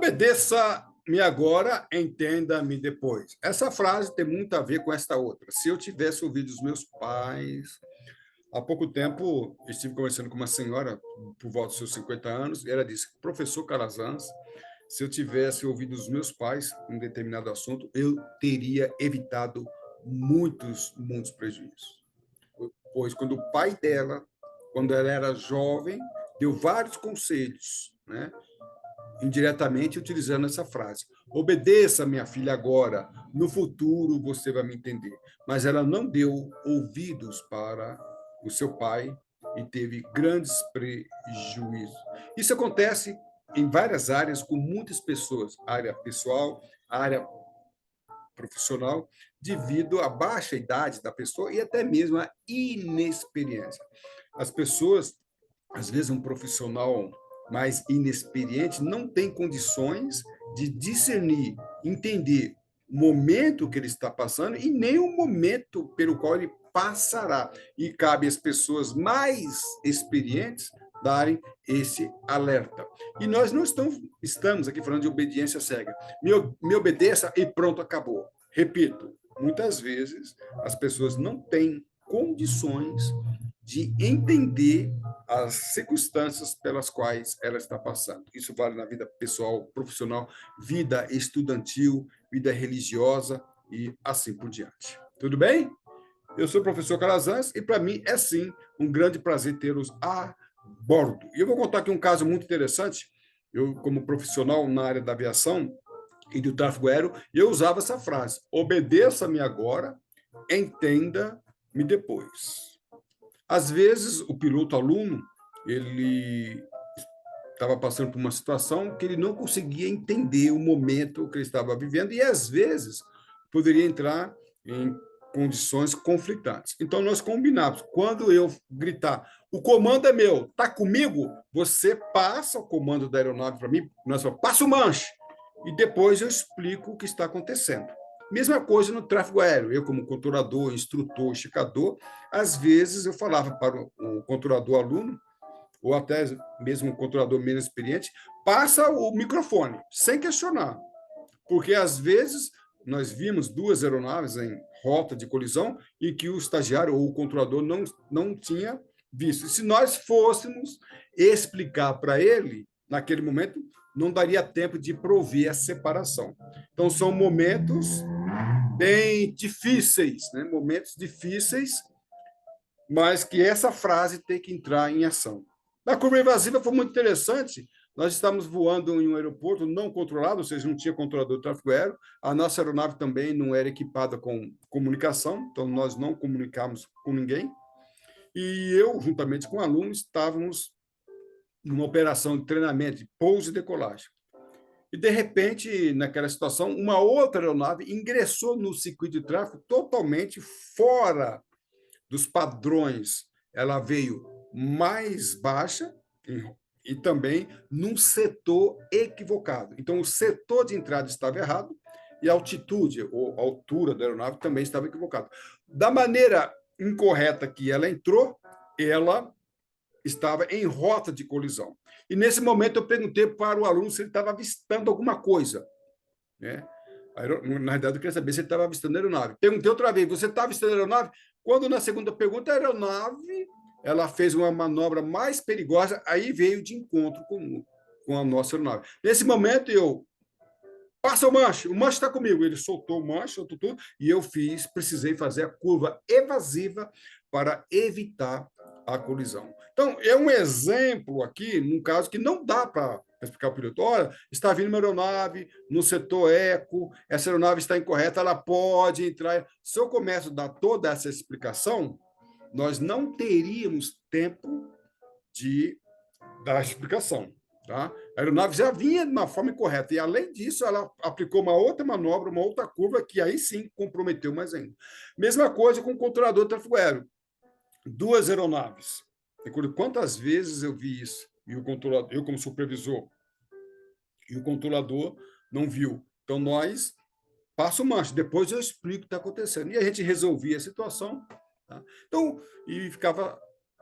Obedeça-me agora, entenda-me depois. Essa frase tem muito a ver com esta outra. Se eu tivesse ouvido os meus pais, há pouco tempo estive conversando com uma senhora por volta dos seus 50 anos, e ela disse: professor Calazans, se eu tivesse ouvido os meus pais em determinado assunto, eu teria evitado muitos prejuízos. Pois quando o pai dela, quando ela era jovem, deu vários conselhos, né? Indiretamente utilizando essa frase. Obedeça, minha filha, agora. No futuro você vai me entender. Mas ela não deu ouvidos para o seu pai e teve grandes prejuízos. Isso acontece em várias áreas com muitas pessoas, área pessoal, área profissional, devido à baixa idade da pessoa e até mesmo à inexperiência. As pessoas, às vezes, um profissional mais inexperiente não tem condições de discernir, entender o momento que ele está passando e nem o momento pelo qual ele passará. E cabe às pessoas mais experientes darem esse alerta. E nós não estamos aqui falando de obediência cega. Me obedeça e pronto, acabou. Repito, muitas vezes as pessoas não têm condições de entender as circunstâncias pelas quais ela está passando. Isso vale na vida pessoal, profissional, vida estudantil, vida religiosa e assim por diante. Tudo bem? Eu sou o professor Calazans e, para mim, é sim um grande prazer tê-los a bordo. E eu vou contar aqui um caso muito interessante. Eu, como profissional na área da aviação e do tráfego aéreo, eu usava essa frase: obedeça-me agora, entenda-me depois. Às vezes, o piloto aluno, ele estava passando por uma situação que ele não conseguia entender o momento que ele estava vivendo e, às vezes, poderia entrar em condições conflitantes. Então, nós combinamos, quando eu gritar, o comando é meu, está comigo, você passa o comando da aeronave para mim, nós falamos, passa o manche, e depois eu explico o que está acontecendo. Mesma coisa no tráfego aéreo. Eu, como controlador, instrutor, esticador, às vezes eu falava para o controlador aluno, ou até mesmo um controlador menos experiente, passa o microfone, sem questionar. Porque, às vezes, nós vimos duas aeronaves em rota de colisão e que o estagiário ou o controlador não tinha visto. E se nós fôssemos explicar para ele, naquele momento, não daria tempo de prover a separação. Então, são momentos bem difíceis, né? Momentos difíceis, mas que essa frase tem que entrar em ação. Na curva invasiva foi muito interessante. Nós estávamos voando em um aeroporto não controlado, ou seja, não tinha controlador de tráfego aéreo. A nossa aeronave também não era equipada com comunicação, então nós não comunicávamos com ninguém. E eu, juntamente com alunos, estávamos numa operação de treinamento de pouso e decolagem. E, de repente, naquela situação, uma outra aeronave ingressou no circuito de tráfego totalmente fora dos padrões. Ela veio mais baixa e também num setor equivocado. Então, o setor de entrada estava errado e a altitude ou altura da aeronave também estava equivocada. Da maneira incorreta que ela entrou, ela estava em rota de colisão. E, nesse momento, eu perguntei para o aluno se ele estava avistando alguma coisa, né? Na verdade, eu queria saber se ele estava avistando a aeronave. Perguntei outra vez, você está avistando a aeronave? Quando, na segunda pergunta, a aeronave ela fez uma manobra mais perigosa, aí veio de encontro com a nossa aeronave. Nesse momento, eu passa o manche está comigo. Ele soltou o manche, soltou tudo, e eu precisei fazer a curva evasiva para evitar a colisão. Então, é um exemplo aqui, num caso que não dá para explicar para o piloto, olha, está vindo uma aeronave no setor eco, essa aeronave está incorreta, ela pode entrar. Se eu começo a dar toda essa explicação, nós não teríamos tempo de dar a explicação. Tá? A aeronave já vinha de uma forma incorreta, e, além disso, ela aplicou uma outra manobra, uma outra curva, que aí sim comprometeu mais ainda. Mesma coisa com o controlador de tráfego aéreo. Duas aeronaves. Quantas vezes eu vi isso? E o controlador, eu como supervisor, e o controlador não viu. Então, nós passa o manche, depois eu explico o que está acontecendo. E a gente resolvia a situação, tá? Então, e ficava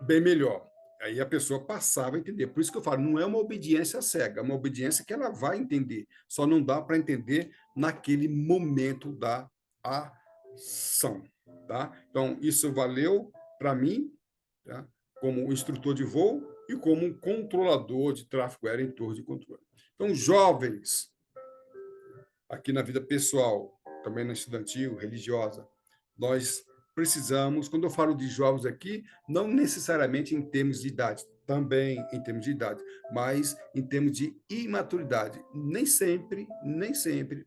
bem melhor. Aí a pessoa passava a entender. Por isso que eu falo, não é uma obediência cega, é uma obediência que ela vai entender. Só não dá para entender naquele momento da ação, tá? Então, isso valeu para mim, tá? Como instrutor de voo e como um controlador de tráfego aéreo em torre de controle. Então, jovens, aqui na vida pessoal, também na estudantil, religiosa, nós precisamos, quando eu falo de jovens aqui, não necessariamente em termos de idade, também em termos de idade, mas em termos de imaturidade. Nem sempre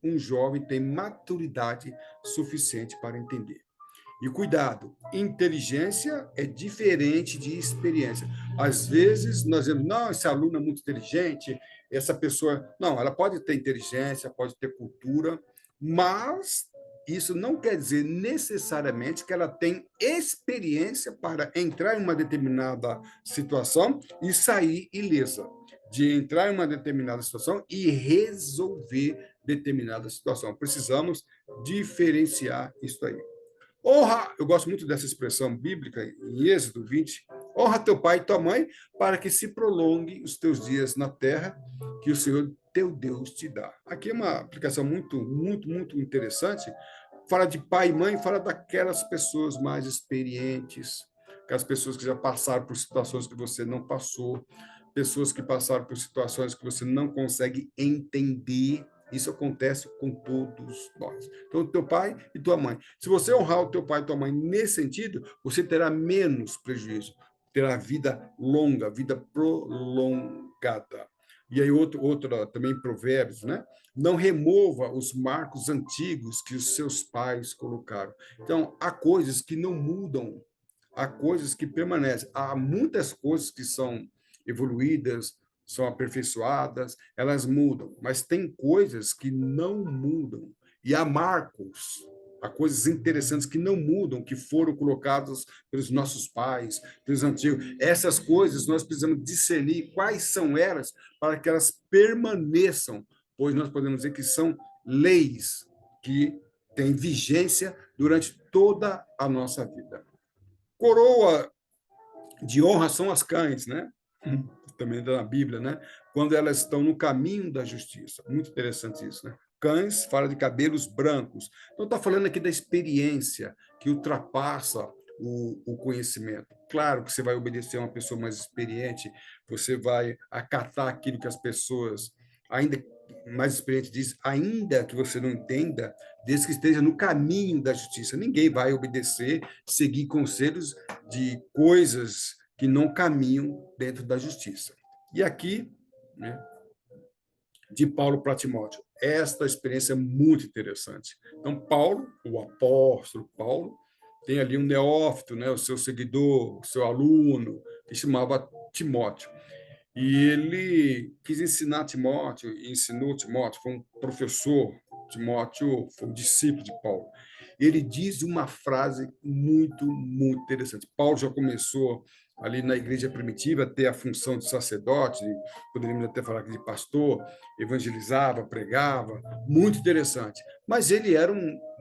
um jovem tem maturidade suficiente para entender. E cuidado, inteligência é diferente de experiência. Às vezes nós dizemos, não, esse aluno é muito inteligente, essa pessoa. Não, ela pode ter inteligência, pode ter cultura, mas isso não quer dizer necessariamente que ela tem experiência para entrar em uma determinada situação e sair ilesa. De entrar em uma determinada situação e resolver determinada situação. Precisamos diferenciar isso aí. Honra, eu gosto muito dessa expressão bíblica em Êxodo 20, honra teu pai e tua mãe para que se prolongue os teus dias na terra que o Senhor teu Deus te dá. Aqui é uma aplicação muito interessante. Fala de pai e mãe, fala daquelas pessoas mais experientes, aquelas pessoas que já passaram por situações que você não passou, pessoas que passaram por situações que você não consegue entender. Isso acontece com todos nós. Então, teu pai e tua mãe. Se você honrar o teu pai e tua mãe nesse sentido, você terá menos prejuízo, terá vida longa, vida prolongada. E aí, outro também Provérbios, né? Não remova os marcos antigos que os seus pais colocaram. Então, há coisas que não mudam, há coisas que permanecem. Há muitas coisas que são evoluídas, são aperfeiçoadas, elas mudam, mas tem coisas que não mudam. E há marcos, há coisas interessantes que não mudam, que foram colocadas pelos nossos pais, pelos antigos. Essas coisas nós precisamos discernir quais são elas para que elas permaneçam, pois nós podemos dizer que são leis que têm vigência durante toda a nossa vida. Coroa de honra são as cães, né? Também está na Bíblia, né? Quando elas estão no caminho da justiça. Muito interessante isso, né? Cães fala de cabelos brancos. Então, está falando aqui da experiência que ultrapassa o conhecimento. Claro que você vai obedecer a uma pessoa mais experiente, você vai acatar aquilo que as pessoas, ainda mais experientes, dizem, ainda que você não entenda, desde que esteja no caminho da justiça. Ninguém vai obedecer, seguir conselhos de coisas que não caminham dentro da justiça. E aqui, né, de Paulo para Timóteo, esta experiência é muito interessante. Então, Paulo, o apóstolo Paulo, tem ali um neófito, né, o seu seguidor, o seu aluno, que chamava Timóteo. E ele quis ensinar Timóteo, e ensinou Timóteo, foi um professor. Timóteo foi um discípulo de Paulo. Ele diz uma frase muito interessante. Paulo já começou ali na igreja primitiva a ter a função de sacerdote, poderíamos até falar de pastor, evangelizava, pregava, muito interessante. Mas ele era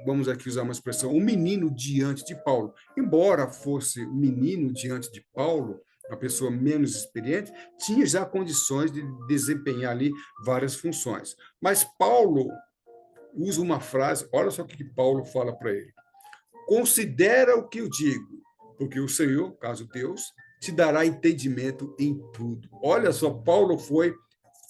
vamos aqui usar uma expressão, um menino diante de Paulo. Embora fosse um menino diante de Paulo, uma pessoa menos experiente, tinha já condições de desempenhar ali várias funções. Mas Paulo usa uma frase, olha só o que Paulo fala para ele. Considera o que eu digo, porque o Senhor, caso Deus, te dará entendimento em tudo. Olha só, Paulo foi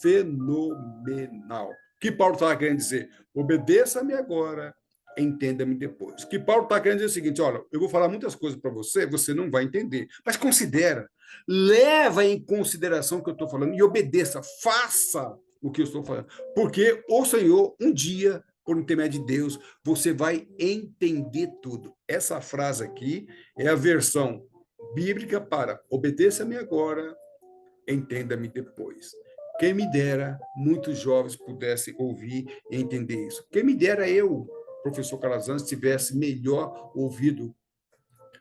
fenomenal. O que Paulo estava querendo dizer? Obedeça-me agora, entenda-me depois. O que Paulo está querendo dizer é o seguinte: olha, eu vou falar muitas coisas para você, você não vai entender, mas considera, leva em consideração o que eu estou falando e obedeça, faça o que eu estou falando, porque o Senhor, um dia, por intermédio de Deus, você vai entender tudo. Essa frase aqui é a versão bíblica para obedeça-me agora, entenda-me depois. Quem me dera muitos jovens pudessem ouvir e entender isso. Quem me dera eu, professor Calazans, tivesse melhor ouvido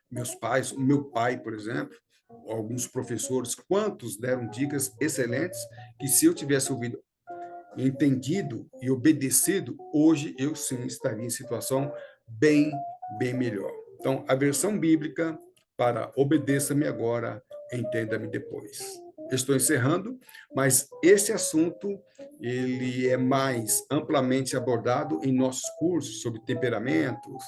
meus pais, o meu pai, por exemplo, alguns professores, quantos deram dicas excelentes que se eu tivesse ouvido, entendido e obedecido, hoje eu sim estaria em situação bem melhor. Então, a versão bíblica para obedeça-me agora, Entenda-me depois. Estou encerrando, mas esse assunto ele é mais amplamente abordado em nossos cursos sobre temperamentos,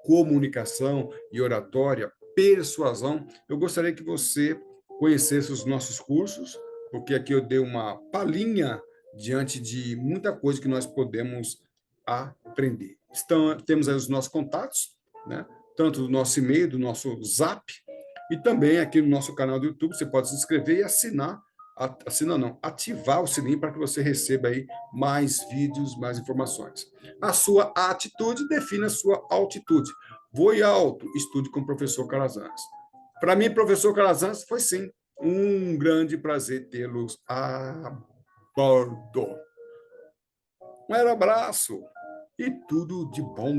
comunicação e oratória, persuasão. Eu gostaria que você conhecesse os nossos cursos, porque aqui eu dei uma palhinha diante de muita coisa que nós podemos aprender. Temos aí os nossos contatos, né? Tanto do nosso e-mail, do nosso Zap, e também aqui no nosso canal do YouTube, você pode se inscrever e assinar não, ativar o sininho para que você receba aí mais vídeos, mais informações. A sua atitude define a sua altitude. Voe alto, estude com o professor Calazans. Para mim, professor Calazans, foi sim um grande prazer tê-los a bordo. Um abraço e tudo de bom.